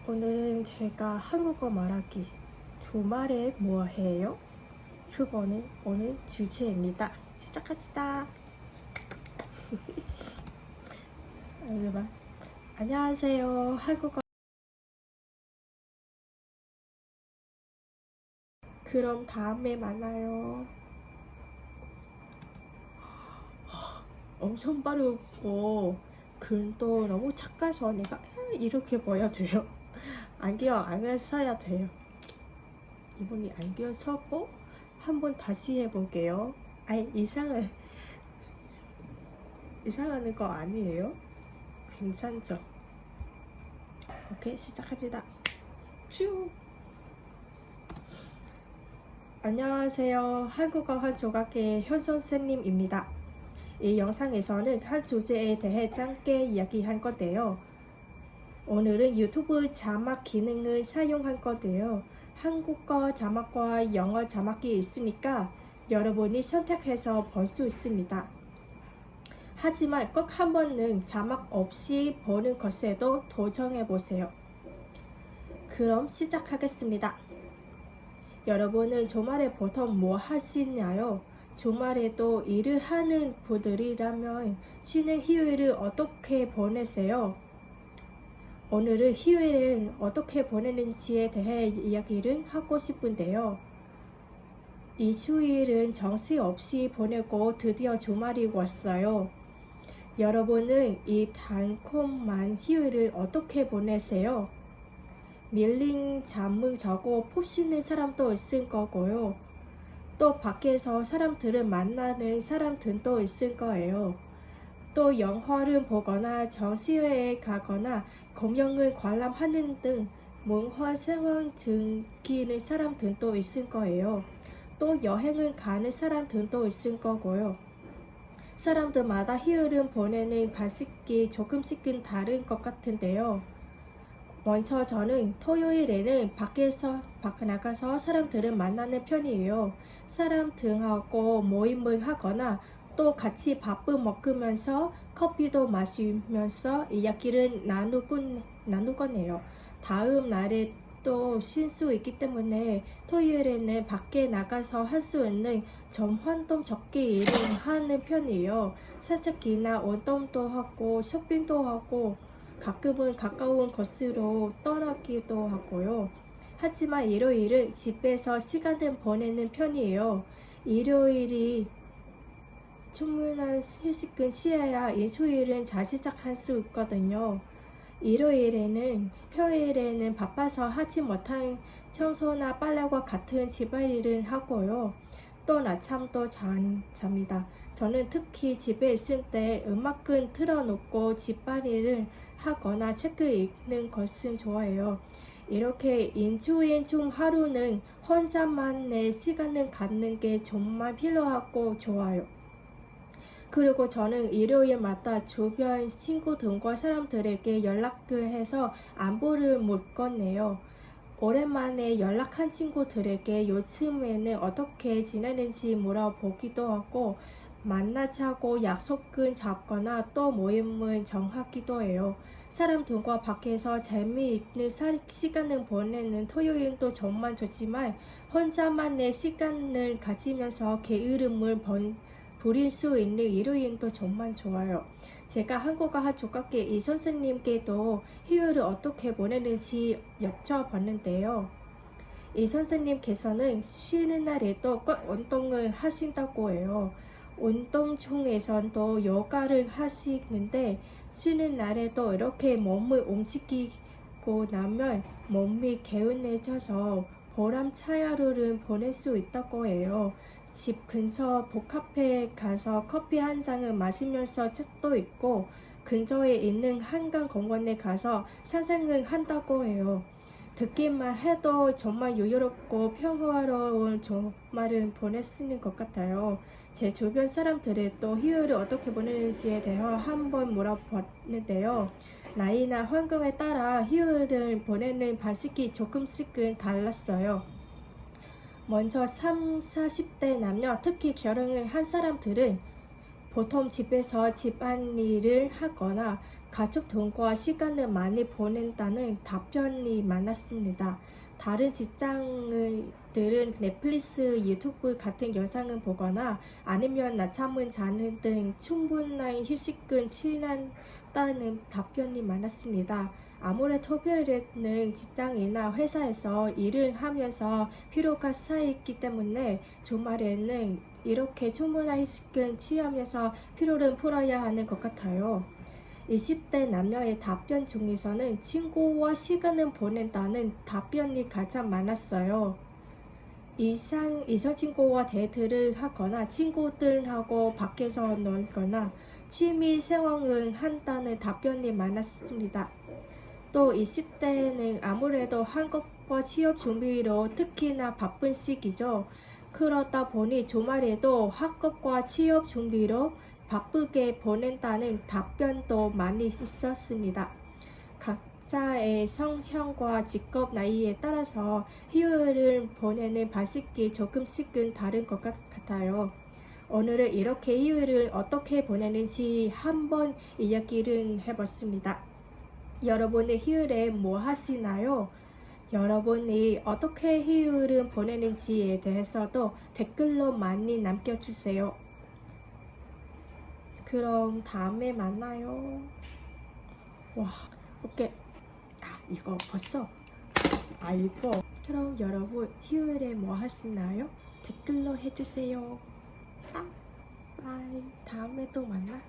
오늘은 제가 한국어 말하기 주말에 뭐 해요? 그거는 오늘 주제입니다. 시작합시다. 여러분, 안녕하세요. 한국어. 그럼 다음에 만나요. 엄청 빠르고 글도 너무 착해서 내가 이렇게 보여줘요. 안경 써야 돼요. 이분이 안경 썼고 한번 다시 해볼게요. 아니 이상하는 거 아니에요? 괜찮죠? 오케이, 시작합니다. 쭉. 안녕하세요. 한국어 한 조각의 현 선생님입니다. 이 영상에서는 한 주제에 대해 짧게 이야기할 건데요. 오늘은 유튜브 자막 기능을 사용할 건데요. 한국어 자막과 영어 자막이 있으니까 여러분이 선택해서 볼 수 있습니다. 하지만 꼭 한 번은 자막 없이 보는 것에도 도전해보세요. 그럼 시작하겠습니다. 여러분은 주말에 보통 뭐 하시나요? 주말에도 일을 하는 분들이라면 쉬는 휴일을 어떻게 보내세요? 오늘은 휴일은 어떻게 보내는지에 대해 이야기를 하고 싶은데요. 이 주일은 정신없이 보내고 드디어 주말이 왔어요. 여러분은 이 달콤한 휴일을 어떻게 보내세요? 밀린 잠을 자고 푹 쉬는 사람도 있을 거고요. 또 밖에서 사람들을 만나는 사람들도 있을 거예요. 또 영화를 보거나 전시회에 가거나 공연을 관람하는 등 문화생활 즐기는 사람들도 있을 거예요. 또 여행을 가는 사람들도 있을 거고요. 사람들마다 휴일을 보내는 방식이 조금씩은 다른 것 같은데요. 먼저 저는 토요일에는 밖에 나가서 사람들을 만나는 편이에요. 사람들하고 모임을 하거나 또 같이 밥을 먹으면서 커피도 마시면서 이야기를 나누곤 해요. 다음 날에 또 쉴 수 있기 때문에 토요일에는 밖에 나가서 할 수 있는 좀 활동 적게 일을 하는 편이에요. 산책이나 운동도 하고 쇼핑도 하고 가끔은 가까운 곳으로 떠나기도 하고요. 하지만 일요일은 집에서 시간을 보내는 편이에요. 일요일이 충분한 휴식을 취해야 일주일은 잘 시작할 수 있거든요. 일요일에는 평일에는 바빠서 하지 못한 청소나 빨래와 같은 집안일을 하고요. 또 낮잠도 잡니다. 저는 특히 집에 있을 때 음악을 틀어놓고 집안일을 하거나 책 읽는 것을 좋아해요. 이렇게 일주일 중 하루는 혼자만의 시간을 갖는 게 정말 필요하고 좋아요. 그리고 저는 일요일마다 주변 친구들과 사람들에게 연락을 해서 안부를 묻곤 해요. 오랜만에 연락한 친구들에게 요즘에는 어떻게 지내는지 물어보기도 하고 만나자고 약속을 잡거나 또 모임을 정하기도 해요. 사람들과 밖에서 재미있는 시간을 보내는 토요일도 정말 좋지만 혼자만의 시간을 가지면서 게으름을 부릴 수 있는 일요일도 정말 좋아요. 제가 한국어 한 조각계 이 선생님께도 휴일을 어떻게 보내는지 여쭤봤는데요. 이 선생님께서는 쉬는 날에도 꼭 운동을 하신다고 해요. 운동 중에서도 요가를 하시는데 쉬는 날에도 이렇게 몸을 움직이고 나면 몸이 개운해져서 보람찬 하루를 보낼 수 있다고 해요. 집 근처 복카페에 가서 커피 한 잔을 마시면서 책도 읽고 근처에 있는 한강공원에 가서 산책을 한다고 해요. 듣기만 해도 정말 여유롭고 평화로운 주말을 보냈는 것 같아요. 제 주변 사람들이 또 휴일을 어떻게 보내는지에 대해 한번 물어봤는데요. 나이나 환경에 따라 휴일을 보내는 방식이 조금씩은 달랐어요. 먼저 30, 40대 남녀, 특히 결혼을 한 사람들은 보통 집에서 집안일을 하거나 가족들과 시간을 많이 보낸다는 답변이 많았습니다. 다른 직장인들은 넷플릭스, 유튜브 같은 영상을 보거나 아니면 낮잠을 자는 등 충분한 휴식을 취한다는 답변이 많았습니다. 아무래도 토요일에는 직장이나 회사에서 일을 하면서 피로가 쌓이기 때문에 주말에는 이렇게 충분한 휴식을 취하면서 피로를 풀어야 하는 것 같아요. 20대 남녀의 답변 중에서는 친구와 시간을 보낸다는 답변이 가장 많았어요. 이성 친구와 데이트를 하거나 친구들하고 밖에서 놀거나 취미 생활을 한다는 답변이 많았습니다. 또 20대는 아무래도 학업과 취업 준비로 특히나 바쁜 시기죠. 그러다 보니 주말에도 학업과 취업 준비로 바쁘게 보낸다는 답변도 많이 있었습니다. 각자의 성향과 직업 나이에 따라서 휴일을 보내는 방식이 조금씩은 다른 것 같아요. 오늘은 이렇게 휴일을 어떻게 보내는지 한번 이야기를 해봤습니다. 여러분의 휴일에 뭐 하시나요? 여러분이 어떻게 휴일을 보내는지에 대해서도 댓글로 많이 남겨주세요. 그럼 다음에 만나요. 와, 오케이. 이거 벌써. 이거. 그럼 여러분 휴일에 뭐 하시나요? 댓글로 해주세요. 바이. 다음에 또 만나.